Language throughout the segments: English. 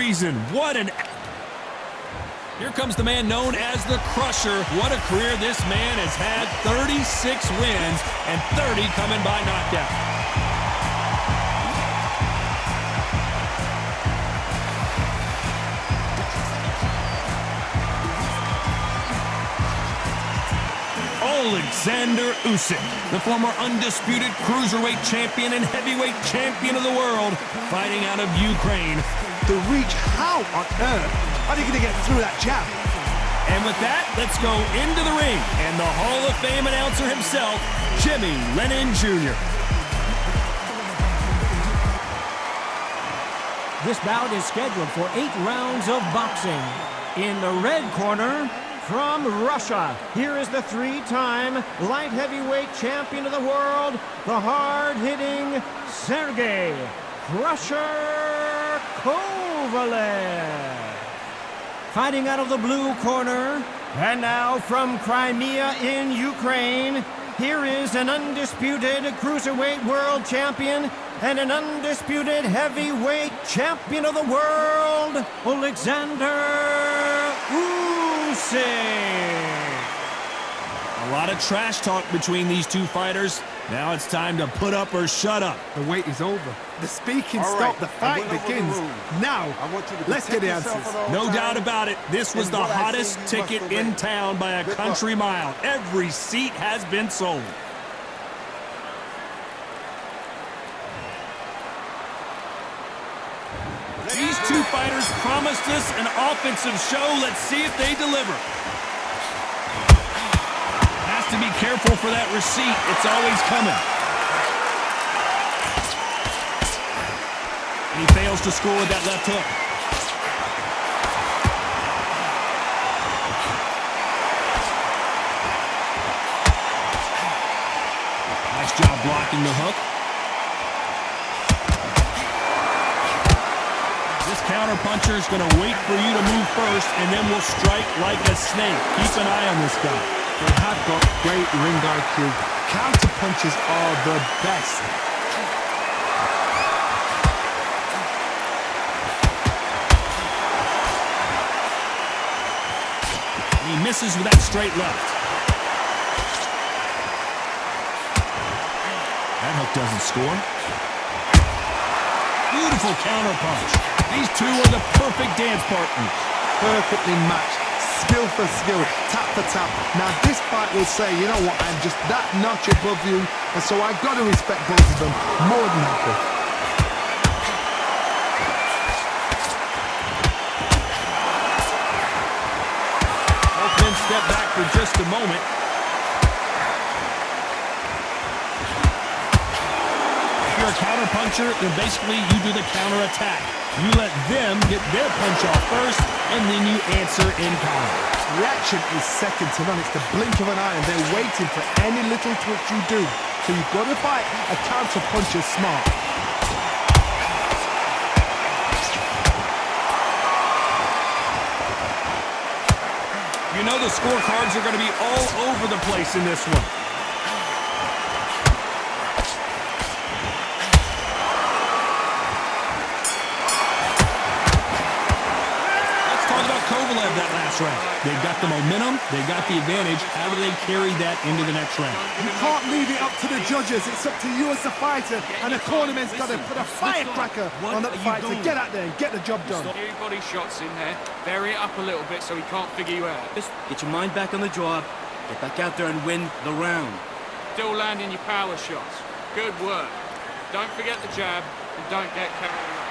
reason. Here comes the man known as the Crusher. What a career this man has had. 36 wins and 30 coming by knockout. Alexander Usyk, the former undisputed cruiserweight champion and heavyweight champion of the world, fighting out of Ukraine. The reach, how on earth are they going to get through that jab? And with that, let's go into the ring and the Hall of Fame announcer himself, Jimmy Lennon Jr. This bout is scheduled for 8 rounds of boxing. In the red corner, from Russia, here is the 3-time light heavyweight champion of the world, the hard-hitting Sergey Crusher Kovalev. Fighting out of the blue corner, and now from Crimea in Ukraine, here is an undisputed cruiserweight world champion and an undisputed heavyweight champion of the world, Alexander Usyk. A lot of trash talk between these two fighters. Now it's time to put up or shut up. The wait is over. The speaking stopped. The fight begins. Now, let's get the answers. No doubt about it. This was the hottest ticket in town by a country mile. Every seat has been sold. These two fighters promised us an offensive show. Let's see if they deliver. Has to be careful for that receipt. It's always coming. And he fails to score with that left hook. Nice job blocking the hook. This counter puncher is going to wait for you to move first, and then will strike like a snake. Keep an eye on this guy. They have got great ring IQ. Counter punches are the best. He misses with that straight left. That hook doesn't score. Beautiful counter punch. These two are the perfect dance partners. Perfectly matched. Skill for skill, tap for tap. Now this fight will say, you know what, I'm just that notch above you, and so I've got to respect both of them more than happy. Both men step back for just a moment. If you're a counter puncher, then basically you do the counter attack. You let them get their punch off first, and then you answer in kind. Reaction is second to none. It's the blink of an eye, and they're waiting for any little twitch you do. So you've got to fight a counter puncher smart. You know the scorecards are going to be all over the place in this one. That last round. They've got the momentum, they've got the advantage. How do they carry that into the next round? You can't leave it up to the judges. It's up to you as a fighter, and the cornerman's got to put a firecracker on that fight to get out there and get the job done. A few body shots in there. Vary it up a little bit so he can't figure you out. Just get your mind back on the job, get back out there and win the round. Still landing your power shots. Good work. Don't forget the jab and don't get carried away.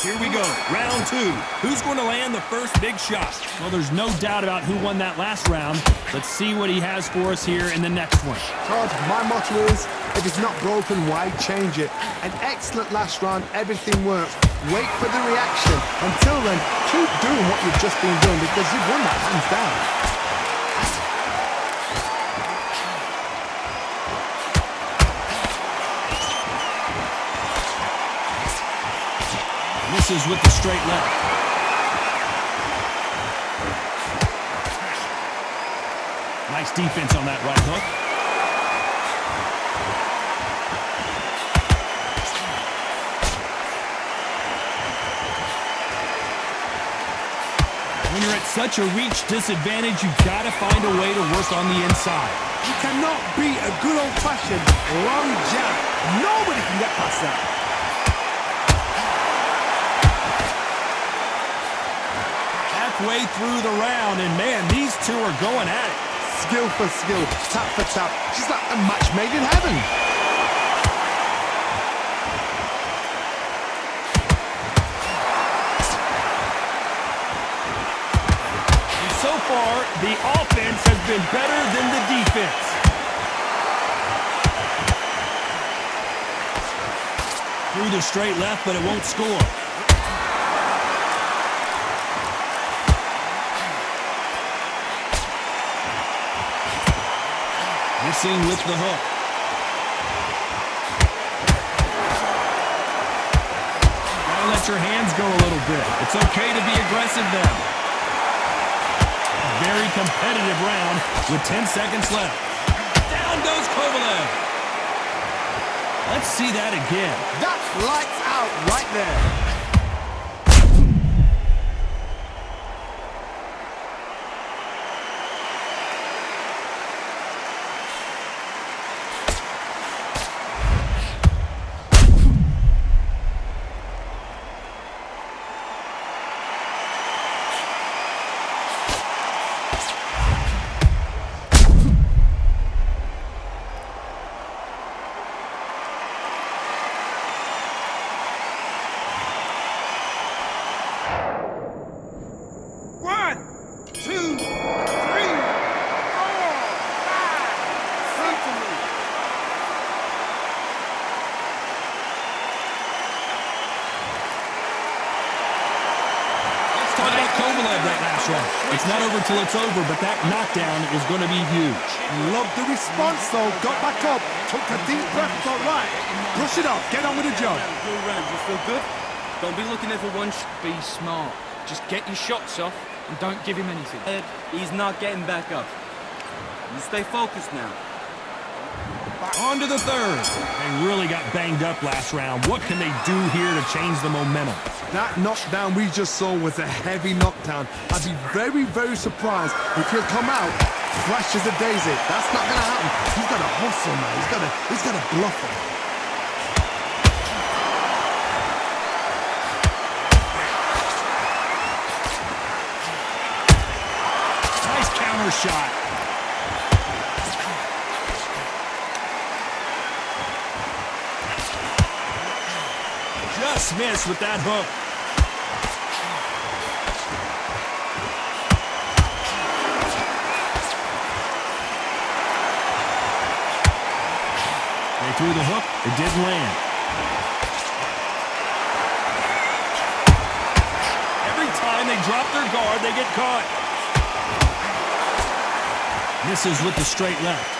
Here we go, round 2. Who's going to land the first big shot? Well, there's no doubt about who won that last round. Let's see what he has for us here in the next one. Todd, my motto is, if it's not broken, why change it? An excellent last round, everything worked. Wait for the reaction. Until then, keep doing what you've just been doing because you've won that hands down. Misses with the straight left. Nice defense on that right hook. When you're at such a reach disadvantage, you've got to find a way to work on the inside. You cannot beat a good old-fashioned long jab. Nobody can get past that. Halfway through the round, and man, these two are going at it. Skill for skill, tap for tap. She's like a match made in heaven. So far, the offense has been better than the defense. Through the straight left, but it won't score. Missing with the hook. Gotta let your hands go a little bit. It's okay to be aggressive now. Very competitive round with 10 seconds left. Down goes Kovalev. Let's see that again. That's lights out right there. It's not over till it's over, but that knockdown is going to be huge. Love the response, though. Got back up, took a deep breath, thought, right, brush it off, get on with the job. Good round. You feel good? Don't be looking there for one. Be smart. Just get your shots off and don't give him anything. He's not getting back up. You stay focused now. On to the third. They really got banged up last round. What can they do here to change the momentum? That knockdown we just saw was a heavy knockdown. I'd be very, very surprised if he'll come out fresh as a daisy. That's not going to happen. He's got to hustle, man. He's got to bluff him. Nice counter shot. Just missed with that hook. They threw the hook. It didn't land. Every time they drop their guard, they get caught. Misses with the straight left.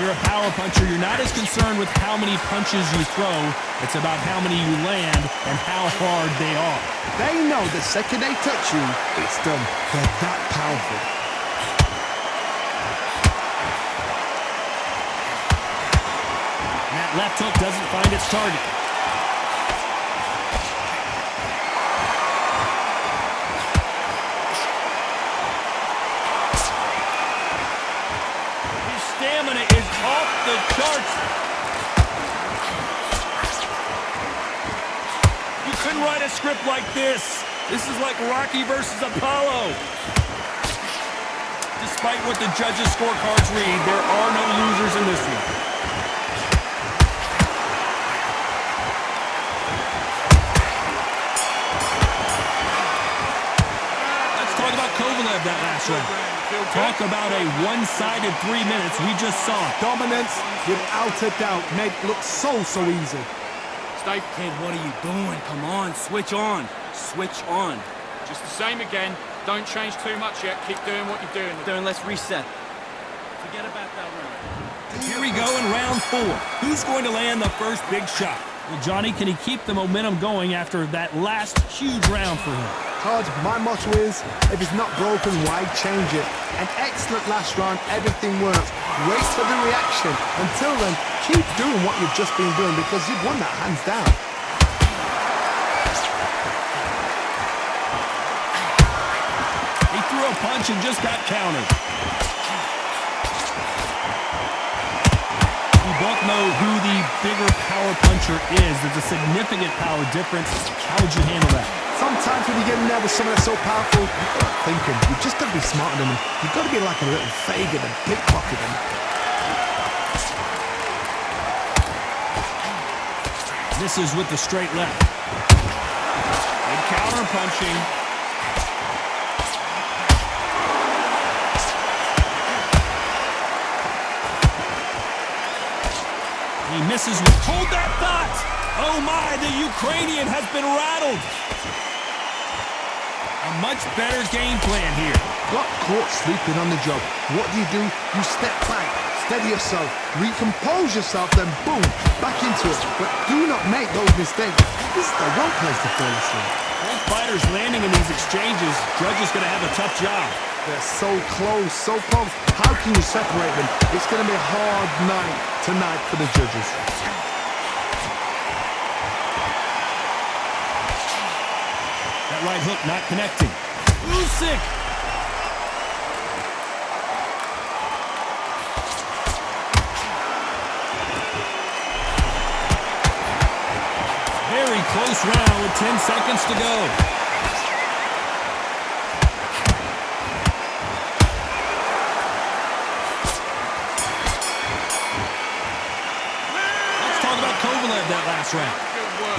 You're a power puncher, you're not as concerned with how many punches you throw. It's about how many you land and how hard they are. They know the second they touch you, it's done. They're that powerful. And that left hook doesn't find its target. Stamina is off the charts. You couldn't write a script like this. This is like Rocky versus Apollo. Despite what the judges' scorecards read, there are no losers in this one. Let's talk about Kovalev that last round. Talk about a one-sided 3 minutes. We just saw it. Dominance, without a doubt, made it look so easy. Stay, Kid, what are you doing? Come on, switch on. Switch on. just the same again. Don't change too much yet. Keep doing what you're doing. There, and let's reset. Forget about that round. Here we go in round 4. Who's going to land the first big shot? Well, Johnny, can he keep the momentum going after that last huge round for him? Todd, my motto is, if it's not broken, why change it? An excellent last round, everything works. Wait for the reaction. Until then, keep doing what you've just been doing because you've won that hands down. He threw a punch and just got countered. We both know who the bigger power puncher is. There's a significant power difference. How would you handle that? Sometimes when you get in there with someone that's so powerful, you're not thinking. You've just got to be smarter than them. You've got to be like a little Fagin and pickpocket them. This is with the straight left. Good counter punching. He misses with, hold that thought! Oh my, the Ukrainian has been rattled! A much better game plan here. Got caught sleeping on the job. What do? You step back, steady yourself, recompose yourself, then boom, back into it. But do not make those mistakes. This is the wrong place to fall asleep. Both fighters landing in these exchanges. Judge is going to have a tough job. They're so close, so close. How can you separate them? It's going to be a hard night tonight for the judges. That right hook not connecting. Usyk! Very close round with 10 seconds to go. That last round.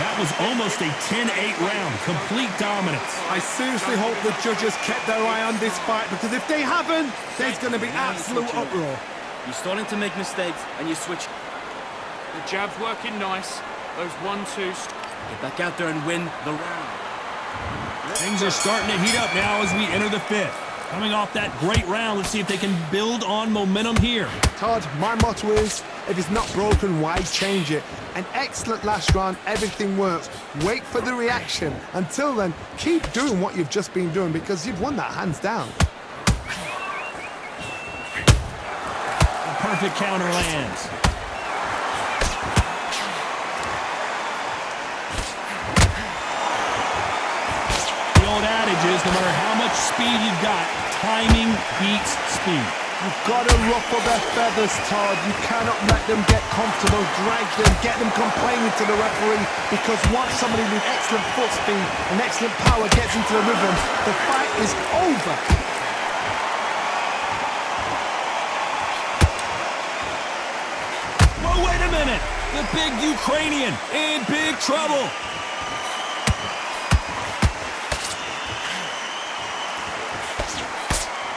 That was almost a 10-8 round. Complete dominance. I seriously hope the judges kept their eye on this fight because if they haven't, there's going to be absolute uproar. You're starting to make mistakes and you switch. The jab's working nice. Those 1-2s. Get back out there and win the round. Things are starting to heat up now as we enter the fifth. Coming off that great round, let's see if they can build on momentum here. Todd, my motto is, if it's not broken, why change it? An excellent last round, everything works. Wait for the reaction. Until then, keep doing what you've just been doing because you've won that hands down. A perfect counter lands. The old adage is, no matter how much speed you've got, timing beats speed. You've got to ruffle their feathers, Todd. You cannot let them get comfortable, drag them, get them complaining to the referee because once somebody with excellent foot speed and excellent power gets into the rhythm, the fight is over. Whoa, wait a minute! The big Ukrainian in big trouble!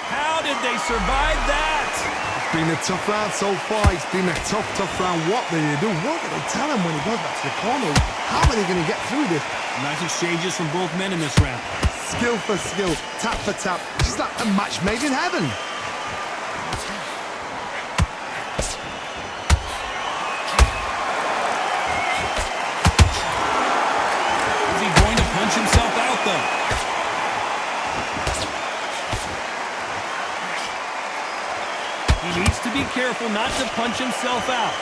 How did they survive that? It's been a tough round so far. It's been a tough round. What do they do? What do they tell him when he goes back to the corner? How are they going to get through this? Nice exchanges from both men in this round. Skill for skill, tap for tap. Just like a match made in heaven. Is he going to punch himself out, though? He needs to be careful not to punch himself out.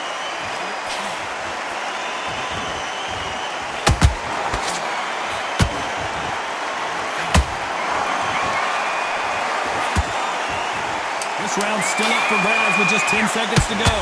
This round's still up for grabs with just 10 seconds to go.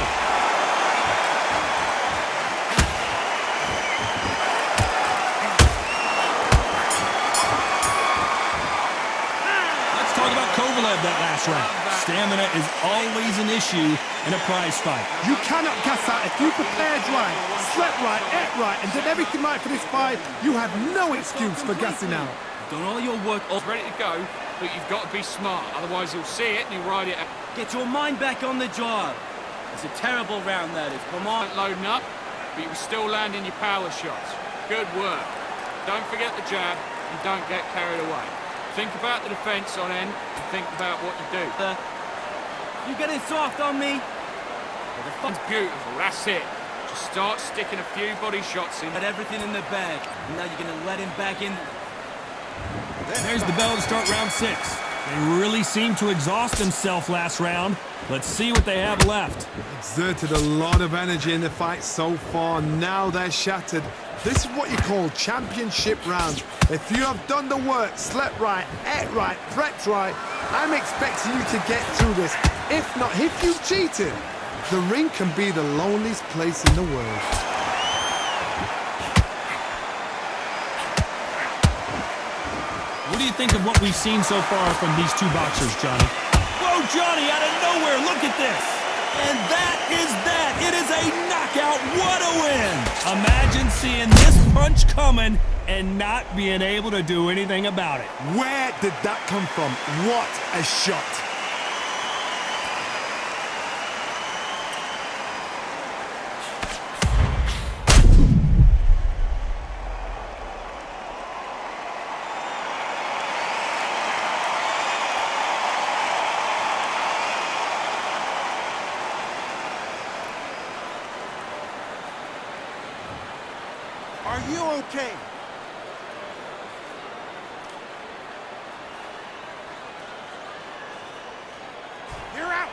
Let's talk about Kovalev that last round. Stamina is always an issue in a prize fight. You cannot gas out. If you prepared right, slept right, ate right, and did everything right for this fight, you have no excuse for gassing out. Done all your work. It's ready to go, but you've got to be smart. Otherwise, he'll see it and he'll ride it out. Get your mind back on the job. It's a terrible round, that is. Come on. Loading up, but you're still landing your power shots. Good work. Don't forget the jab and don't get carried away. Think about the defense on end and think about what you do. You getting soft on me? The fun's beautiful, that's it. Just start sticking a few body shots in. Had everything in the bag, and now you're gonna let him back in. There's the bell to start round 6. They really seemed to exhaust themselves last round. Let's see what they have left. Exerted a lot of energy in the fight so far. Now they're shattered. This is what you call championship rounds. If you have done the work, slept right, ate right, prepped right, I'm expecting you to get through this. If not, if you cheated, the ring can be the loneliest place in the world. What do you think of what we've seen so far from these two boxers, Johnny? Whoa, Johnny, out of nowhere, look at this. And that is that. It is a knockout. What a win. Imagine seeing this punch coming and not being able to do anything about it. Where did that come from? What a shot. Are you okay? You're out.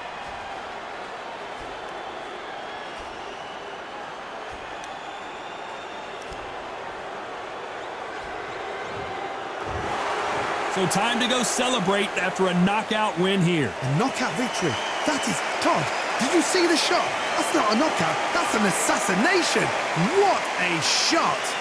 So time to go celebrate after a knockout win here. A knockout victory. That is God. Did you see the shot? That's not a knockout. That's an assassination. What a shot.